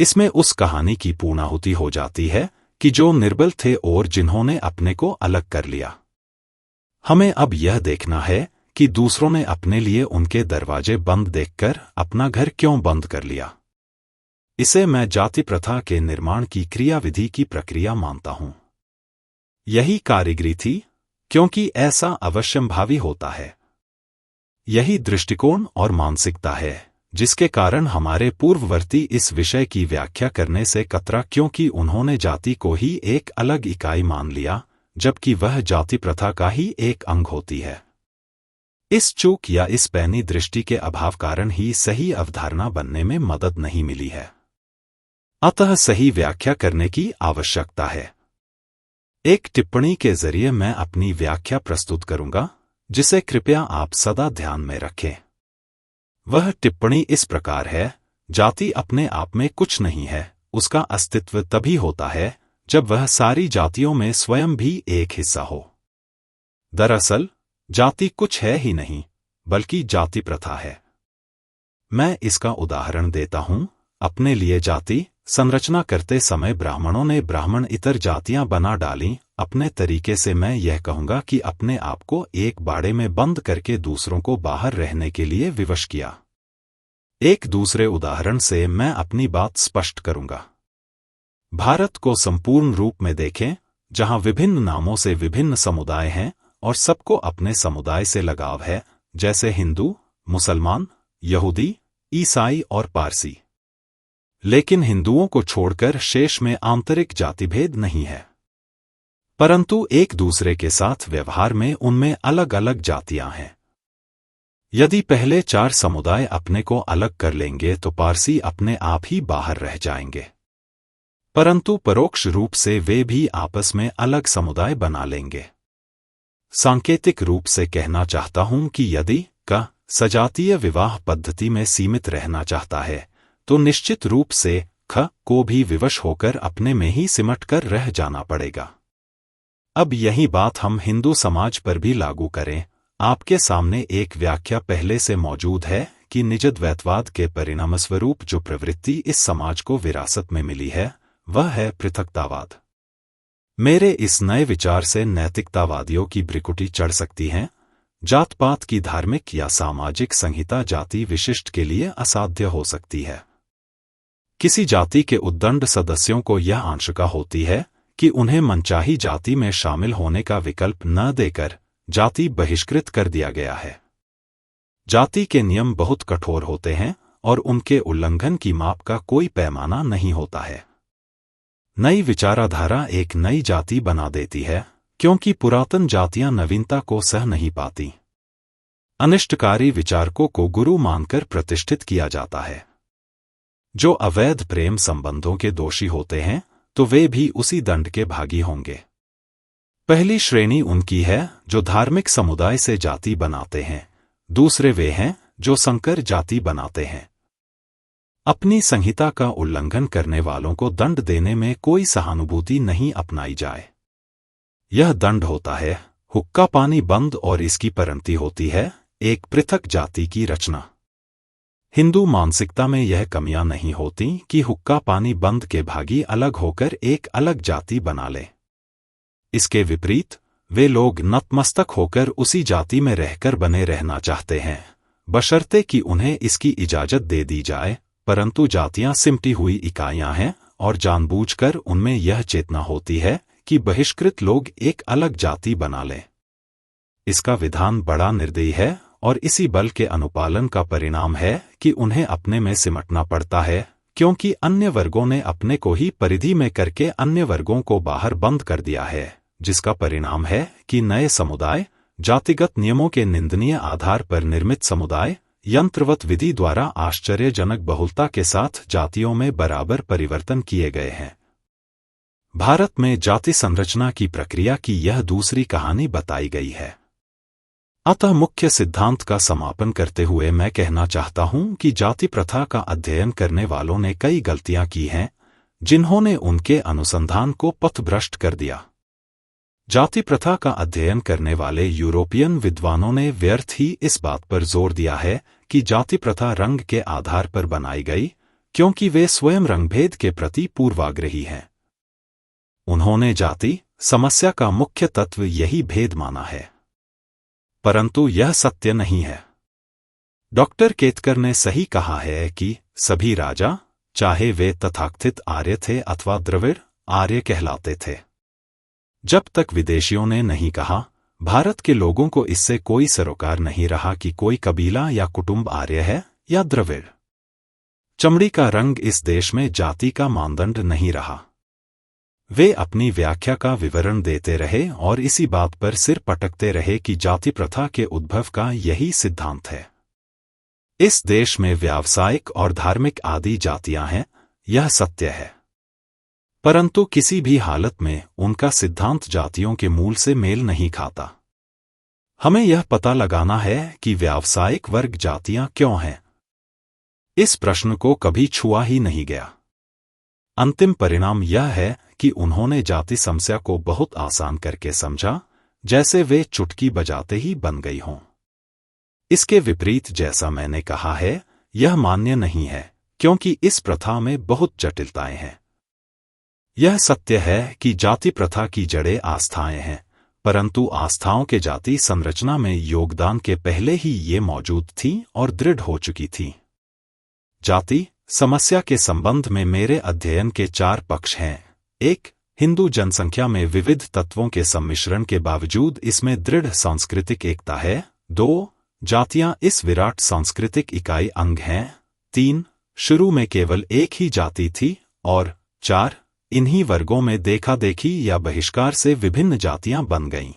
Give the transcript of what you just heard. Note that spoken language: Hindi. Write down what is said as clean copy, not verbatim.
इसमें उस कहानी की पूर्णाहुति हो जाती है कि जो निर्बल थे और जिन्होंने अपने को अलग कर लिया। हमें अब यह देखना है कि दूसरों ने अपने लिए उनके दरवाजे बंद देखकर अपना घर क्यों बंद कर लिया। इसे मैं जाति प्रथा के निर्माण की क्रियाविधि की प्रक्रिया मानता हूं। यही कारीगरी थी, क्योंकि ऐसा अवश्यंभावी होता है। यही दृष्टिकोण और मानसिकता है जिसके कारण हमारे पूर्ववर्ती इस विषय की व्याख्या करने से कतरा, क्योंकि उन्होंने जाति को ही एक अलग इकाई मान लिया, जबकि वह जाति प्रथा का ही एक अंग होती है। इस चूक या इस पैनी दृष्टि के अभाव कारण ही सही अवधारणा बनने में मदद नहीं मिली है। अतः सही व्याख्या करने की आवश्यकता है। एक टिप्पणी के जरिए मैं अपनी व्याख्या प्रस्तुत करूंगा, जिसे कृपया आप सदा ध्यान में रखें। वह टिप्पणी इस प्रकार है: जाति अपने आप में कुछ नहीं है, उसका अस्तित्व तभी होता है जब वह सारी जातियों में स्वयं भी एक हिस्सा हो। दरअसल जाति कुछ है ही नहीं, बल्कि जाति प्रथा है। मैं इसका उदाहरण देता हूं। अपने लिए जाति संरचना करते समय ब्राह्मणों ने ब्राह्मण इतर जातियां बना डालीं। अपने तरीके से मैं यह कहूंगा कि अपने आप को एक बाड़े में बंद करके दूसरों को बाहर रहने के लिए विवश किया। एक दूसरे उदाहरण से मैं अपनी बात स्पष्ट करूंगा। भारत को संपूर्ण रूप में देखें, जहां विभिन्न नामों से विभिन्न समुदाय हैं और सबको अपने समुदाय से लगाव है, जैसे हिंदू, मुसलमान, यहूदी, ईसाई और पारसी। लेकिन हिंदुओं को छोड़कर शेष में आंतरिक जातिभेद नहीं है, परंतु एक दूसरे के साथ व्यवहार में उनमें अलग अलग जातियां हैं। यदि पहले 4 समुदाय अपने को अलग कर लेंगे तो पारसी अपने आप ही बाहर रह जाएंगे, परंतु परोक्ष रूप से वे भी आपस में अलग समुदाय बना लेंगे। सांकेतिक रूप से कहना चाहता हूं कि यदि क सजातीय विवाह पद्धति में सीमित रहना चाहता है, तो निश्चित रूप से ख को भी विवश होकर अपने में ही सिमट कर रह जाना पड़ेगा। अब यही बात हम हिंदू समाज पर भी लागू करें। आपके सामने एक व्याख्या पहले से मौजूद है कि निजद्वैतवाद के परिणामस्वरूप जो प्रवृत्ति इस समाज को विरासत में मिली है, वह है पृथकतावाद। मेरे इस नए विचार से नैतिकतावादियों की भ्रिकुटी चढ़ सकती है। जात पात की धार्मिक या सामाजिक संहिता जाति विशिष्ट के लिए असाध्य हो सकती है। किसी जाति के उद्दंड सदस्यों को यह आशंका होती है कि उन्हें मनचाही जाति में शामिल होने का विकल्प न देकर जाति बहिष्कृत कर दिया गया है। जाति के नियम बहुत कठोर होते हैं और उनके उल्लंघन की माप का कोई पैमाना नहीं होता है। नई विचारधारा एक नई जाति बना देती है, क्योंकि पुरातन जातियां नवीनता को सह नहीं पाती। अनिष्टकारी विचारकों को गुरु मानकर प्रतिष्ठित किया जाता है। जो अवैध प्रेम संबंधों के दोषी होते हैं, तो वे भी उसी दंड के भागी होंगे। पहली श्रेणी उनकी है जो धार्मिक समुदाय से जाति बनाते हैं, दूसरे वे हैं जो संकर जाति बनाते हैं। अपनी संहिता का उल्लंघन करने वालों को दंड देने में कोई सहानुभूति नहीं अपनाई जाए। यह दंड होता है हुक्का पानी बंद और इसकी परिणति होती है एक पृथक जाति की रचना। हिंदू मानसिकता में यह कमियां नहीं होती कि हुक्का पानी बंद के भागी अलग होकर एक अलग जाति बना ले। इसके विपरीत वे लोग नतमस्तक होकर उसी जाति में रहकर बने रहना चाहते हैं, बशर्ते कि उन्हें इसकी इजाजत दे दी जाए। परंतु जातियां सिमटी हुई इकाइयां हैं और जानबूझकर उनमें यह चेतना होती है कि बहिष्कृत लोग एक अलग जाति बना लें। इसका विधान बड़ा निर्दयी है और इसी बल के अनुपालन का परिणाम है कि उन्हें अपने में सिमटना पड़ता है, क्योंकि अन्य वर्गों ने अपने को ही परिधि में करके अन्य वर्गों को बाहर बंद कर दिया है, जिसका परिणाम है कि नए समुदाय जातिगत नियमों के निंदनीय आधार पर निर्मित समुदाय यंत्रवत विधि द्वारा आश्चर्यजनक बहुलता के साथ जातियों में बराबर परिवर्तन किए गए हैं। भारत में जाति संरचना की प्रक्रिया की यह दूसरी कहानी बताई गई है। अतः मुख्य सिद्धांत का समापन करते हुए मैं कहना चाहता हूं कि जाति प्रथा का अध्ययन करने वालों ने कई गलतियां की हैं, जिन्होंने उनके अनुसंधान को पथभ्रष्ट कर दिया। जाति प्रथा का अध्ययन करने वाले यूरोपियन विद्वानों ने व्यर्थ ही इस बात पर जोर दिया है कि जाति प्रथा रंग के आधार पर बनाई गई, क्योंकि वे स्वयं रंगभेद के प्रति पूर्वाग्रही हैं। उन्होंने जाति समस्या का मुख्य तत्व यही भेद माना है, परंतु यह सत्य नहीं है। डॉक्टर केतकर ने सही कहा है कि सभी राजा, चाहे वे तथाकथित आर्य थे अथवा द्रविड़, आर्य कहलाते थे। जब तक विदेशियों ने नहीं कहा, भारत के लोगों को इससे कोई सरोकार नहीं रहा कि कोई कबीला या कुटुंब आर्य है या द्रविड़। चमड़ी का रंग इस देश में जाति का मानदंड नहीं रहा। वे अपनी व्याख्या का विवरण देते रहे और इसी बात पर सिर पटकते रहे कि जाति प्रथा के उद्भव का यही सिद्धांत है। इस देश में व्यावसायिक और धार्मिक आदि जातियां हैं, यह सत्य है, परंतु किसी भी हालत में उनका सिद्धांत जातियों के मूल से मेल नहीं खाता। हमें यह पता लगाना है कि व्यावसायिक वर्ग जातियां क्यों हैं। इस प्रश्न को कभी छुआ ही नहीं गया। अंतिम परिणाम यह है कि उन्होंने जाति समस्या को बहुत आसान करके समझा, जैसे वे चुटकी बजाते ही बन गई हों। इसके विपरीत, जैसा मैंने कहा है, यह मान्य नहीं है, क्योंकि इस प्रथा में बहुत जटिलताएं हैं। यह सत्य है कि जाति प्रथा की जड़ें आस्थाएं हैं, परंतु आस्थाओं के जाति संरचना में योगदान के पहले ही ये मौजूद थीं और दृढ़ हो चुकी थीं। जाति समस्या के संबंध में मेरे अध्ययन के 4 पक्ष हैं। 1. हिंदू जनसंख्या में विविध तत्वों के सम्मिश्रण के बावजूद इसमें दृढ़ सांस्कृतिक एकता है। 2. जातियां इस विराट सांस्कृतिक इकाई अंग हैं। 3. शुरू में केवल एक ही जाति थी। और 4. इन्हीं वर्गों में देखा देखी या बहिष्कार से विभिन्न जातियां बन गईं।